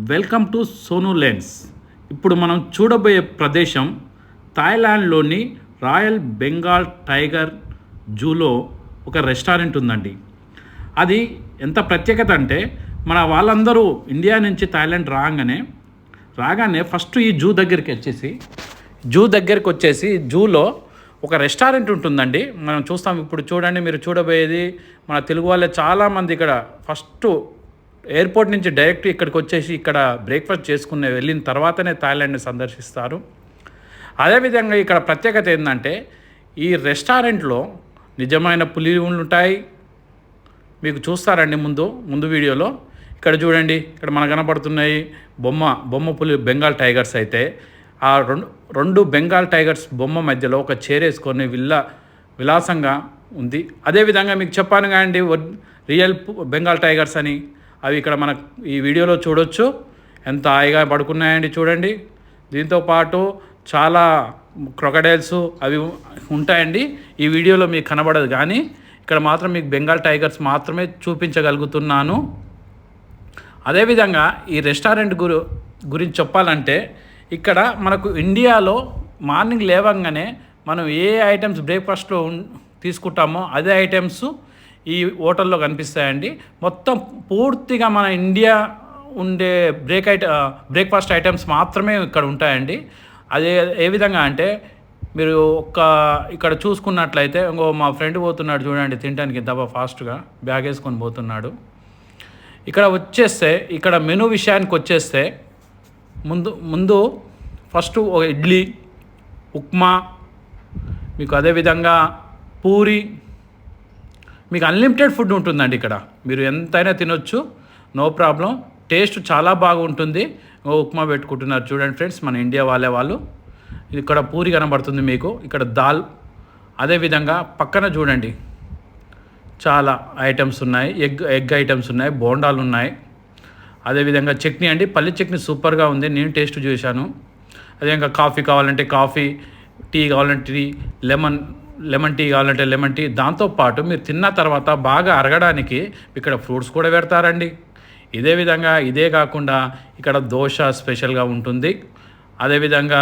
Welcome to Sonu lens. ఇప్పుడు మనం చూడబోయే ప్రదేశం థాయిలాండ్లోని రాయల్ బెంగాల్ టైగర్ జూలో ఒక రెస్టారెంట్ ఉందండి. అది ఎంత ప్రత్యేకత అంటే మన వాళ్ళందరూ ఇండియా నుంచి థాయిలాండ్ రాగానే ఫస్ట్ ఈ జూ దగ్గరికి వచ్చేసి జూలో ఒక రెస్టారెంట్ ఉంటుందండి. మనం చూస్తాం. ఇప్పుడు చూడండి, మీరు చూడబోయేది మన తెలుగు వాళ్ళే చాలామంది ఇక్కడ ఫస్ట్ ఎయిర్పోర్ట్ నుంచి డైరెక్ట్ ఇక్కడికి వచ్చేసి ఇక్కడ బ్రేక్ఫాస్ట్ చేసుకునే వెళ్ళిన తర్వాతనే థాయిలాండ్ని సందర్శిస్తారు. అదేవిధంగా ఇక్కడ ప్రత్యేకత ఏంటంటే ఈ రెస్టారెంట్లో నిజమైన పులిలు ఉంటాయి. మీకు చూస్తారండి ముందు వీడియోలో. ఇక్కడ చూడండి, ఇక్కడ మనకు కనపడుతున్నాయి బొమ్మ పులి బెంగాల్ టైగర్స్. అయితే ఆ రెండు బెంగాల్ టైగర్స్ బొమ్మ మధ్యలో ఒక చైర్ వేసుకొని విలాసంగా ఉంది. అదేవిధంగా మీకు చెప్పాను కానీ రియల్ బెంగాల్ టైగర్స్ అని అవి ఇక్కడ మనకు ఈ వీడియోలో చూడొచ్చు. ఎంత హాయిగా పడుకున్నాయండి చూడండి. దీంతోపాటు చాలా క్రొకడైల్స్ అవి ఉంటాయండి. ఈ వీడియోలో మీకు కనబడదు, కానీ ఇక్కడ మాత్రం మీకు బెంగాల్ టైగర్స్ మాత్రమే చూపించగలుగుతున్నాను. అదేవిధంగా ఈ రెస్టారెంట్ గురించి చెప్పాలంటే ఇక్కడ మనకు ఇండియాలో మార్నింగ్ లేవగానే మనం ఏ ఐటమ్స్ బ్రేక్ఫాస్ట్లో తీసుకుంటామో అదే ఐటమ్స్ ఈ హోటల్లో కనిపిస్తాయండి. మొత్తం పూర్తిగా మన ఇండియా ఉండే బ్రేక్ఫాస్ట్ ఐటమ్స్ మాత్రమే ఇక్కడ ఉంటాయండి. అదే ఏ విధంగా అంటే మీరు ఇక్కడ చూసుకున్నట్లయితే మా ఫ్రెండ్ పోతున్నాడు చూడండి తినడానికి, దబా ఫాస్ట్గా బ్యాగ్ వేసుకొని పోతున్నాడు. ఇక్కడ మెనూ విషయానికి వచ్చేస్తే ముందు ఫస్ట్ ఒక ఇడ్లీ, ఉప్మా, మీకు అదేవిధంగా పూరి, మీకు అన్లిమిటెడ్ ఫుడ్ ఉంటుందండి. ఇక్కడ మీరు ఎంతైనా తినొచ్చు, నో ప్రాబ్లం. టేస్ట్ చాలా బాగుంటుంది. ఉప్మా పెట్టుకుంటున్నారు చూడండి ఫ్రెండ్స్, మన ఇండియా వాళ్ళు. ఇక్కడ పూరి కనబడుతుంది మీకు, ఇక్కడ దాల్. అదేవిధంగా పక్కన చూడండి చాలా ఐటమ్స్ ఉన్నాయి. ఎగ్ ఐటమ్స్ ఉన్నాయి, బోండాలు ఉన్నాయి. అదేవిధంగా చట్నీ అండి, పల్లి చట్నీ సూపర్గా ఉంది, నేను టేస్ట్ చేశాను. అదేవిధంగా కాఫీ కావాలంటే కాఫీ, టీ కావాలంటే టీ, లెమన్ టీ కావాలంటే లెమన్ టీ. దాంతోపాటు మీరు తిన్న తర్వాత బాగా అరగడానికి ఇక్కడ ఫ్రూట్స్ కూడా పెడతారండి. ఇదే కాకుండా ఇక్కడ దోశ స్పెషల్గా ఉంటుంది. అదేవిధంగా